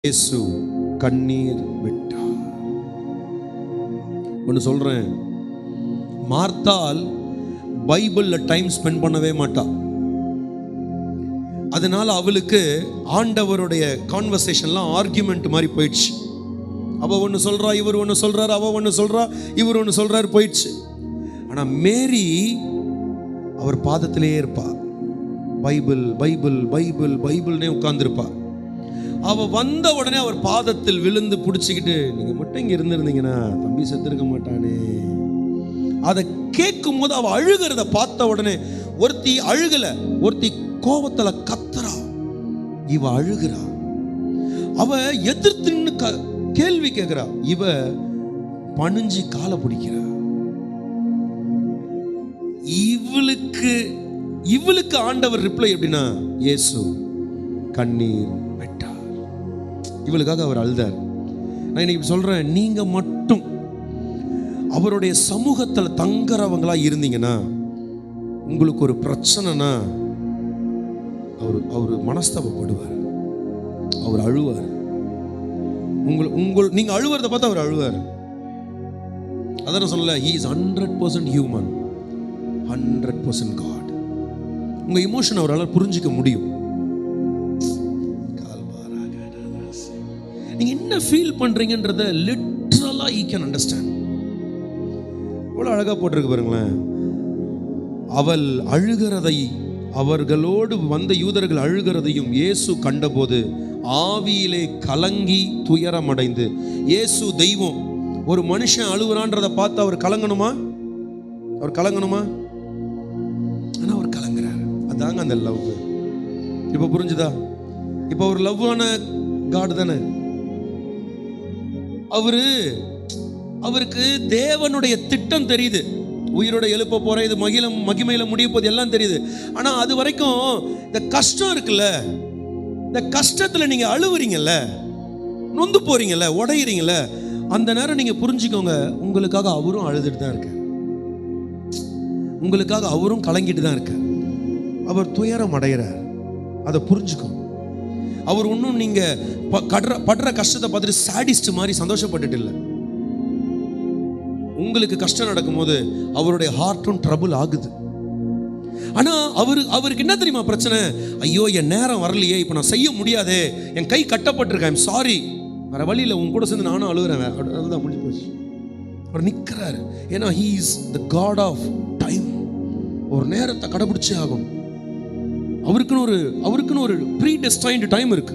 இயேசு கண்ணீர் விட்டார். ஒன்று சொல்றேன், மார்த்தாள் பைபிள்ல டைம் ஸ்பெண்ட் பண்ணவே மாட்டா. அதனால அவளுக்கு ஆண்டவருடைய கான்வர்சேஷன்லாம் ஆர்கியூமெண்ட் மாதிரி போயிடுச்சு. அவ ஒன்று சொல்றா, இவர் ஒன்று சொல்றாரு, அவ ஒன்று சொல்றா, இவர் ஒன்று சொல்றாரு, போயிடுச்சு. ஆனா மேரி அவர் பாதத்திலேயே இருப்பா. பைபிள் பைபிள் பைபிள் பைபிள்னே உட்கார்ந்துருப்பா. அவ வந்த உடனே அவர் பாதத்தில் விழுந்து பிடிச்சிக்கிட்டு, நீங்க மட்டும் இங்க இருந்திருந்தீங்கன்னா தம்பி செத்துருக்க மாட்டானே. அதை கேட்கும் போது அவ அழுகிறத பார்த்த உடனே, ஒருத்தி அழுகல, ஒருத்தி கோபத்துல கத்துறா, இவ அழுகிறா. அவ எதிர்த்து கேள்வி கேட்கிறா, இவ பணிஞ்சு காலை பிடிக்கிறா. இவளுக்கு ஆண்டவர் ரிப்ளை எப்படின்னா, இயேசு கண்ணீர் விட்டார். இவளுக்காக அவர் அழுதார். நான் இன்னைக்கு சொல்றேன், நீங்க மட்டும் அவருடைய சமூகத்தில் தங்குறவங்களா இருந்தீங்கன்னா, உங்களுக்கு ஒரு பிரச்சனைனா அவர் மனஸ்தாபப்படுவார், அவர் அழுவார். நீங்க அழுவறத பார்த்து அவர் அழுவார். அதான் சொல்லல, he is 100% human, 100% God. உங்க இமோஷன் அவரால் புரிஞ்சிக்க முடியும். நீங்க என்ன ஃபீல் பண்றீங்கன்றத லிட்டரலா he can understand. அவ்வளவு அழகா போட்டிருக்கு பாருங்களேன். அவள் அழுகிறதை, அவர்களோடு வந்த யூதர்கள் அழுகிறதையும் இயேசு கண்டபோது ஆவியிலே கலங்கி துயரமடைந்து. இயேசு தெய்வம், ஒரு மனுஷன் அழுகுறான்றதை பார்த்து அவர் கலங்கணுமா? அவர் கலங்கணுமா? ஆனா அவர் கலங்குறார். அதாங்க அந்த லவ். இப்ப புரிஞ்சுதா? இப்ப ஒரு லவ்வான காட் தானே அவருக்கு தேவனுடைய திட்டம் தெரியுது. உயிரோட எழுப்ப போற, இது மகிமையில முடிய போது எல்லாம் தெரியுது. ஆனா அது வரைக்கும் இந்த கஷ்டம் இருக்குல்ல, இந்த கஷ்டத்துல நீங்க அழுவுறீங்கல்ல, நொந்து போறீங்கல்ல, உடையிறீங்கல்ல, அந்த நேரம் நீங்க புரிஞ்சுக்கோங்க, உங்களுக்காக அவரும் அழுதுட்டு தான் இருக்கார். உங்களுக்காக அவரும் கலங்கிட்டு தான் இருக்கார். அவர் துயரம் அடைகிறார். அதை புரிஞ்சுக்கோங்க. அவர் ஒன்றும் நீங்க படுற கஷ்டத்தை பார்த்துட்டு சாடிஸ்ட் மாதிரி சந்தோஷப்பட்டுட்டு இல்லை. உங்களுக்கு கஷ்டம் நடக்கும்போது அவருடைய ஹார்ட்டும் ட்ரபிள் ஆகுது. ஆனா அவருக்கு என்ன தெரியுமா பிரச்சனை? ஐயோ, என் நேரம் வரலையே, இப்ப நான் செய்ய முடியாதே, என் கை கட்டப்பட்டிருக்கேன், சாரி, வேற வழியில் உன் கூட சேர்ந்து நானும் அழுகிறேன், அதுதான் முடிஞ்சு போச்சு. அவர் நிற்கிறாரு. ஏன்னா he is the God of time. ஒரு நேரத்தை கடைபிடிச்சே ஆகும். அவருக்குன்னு ஒரு ப்ரீ டெஸ்டைன்டு டைம் இருக்கு.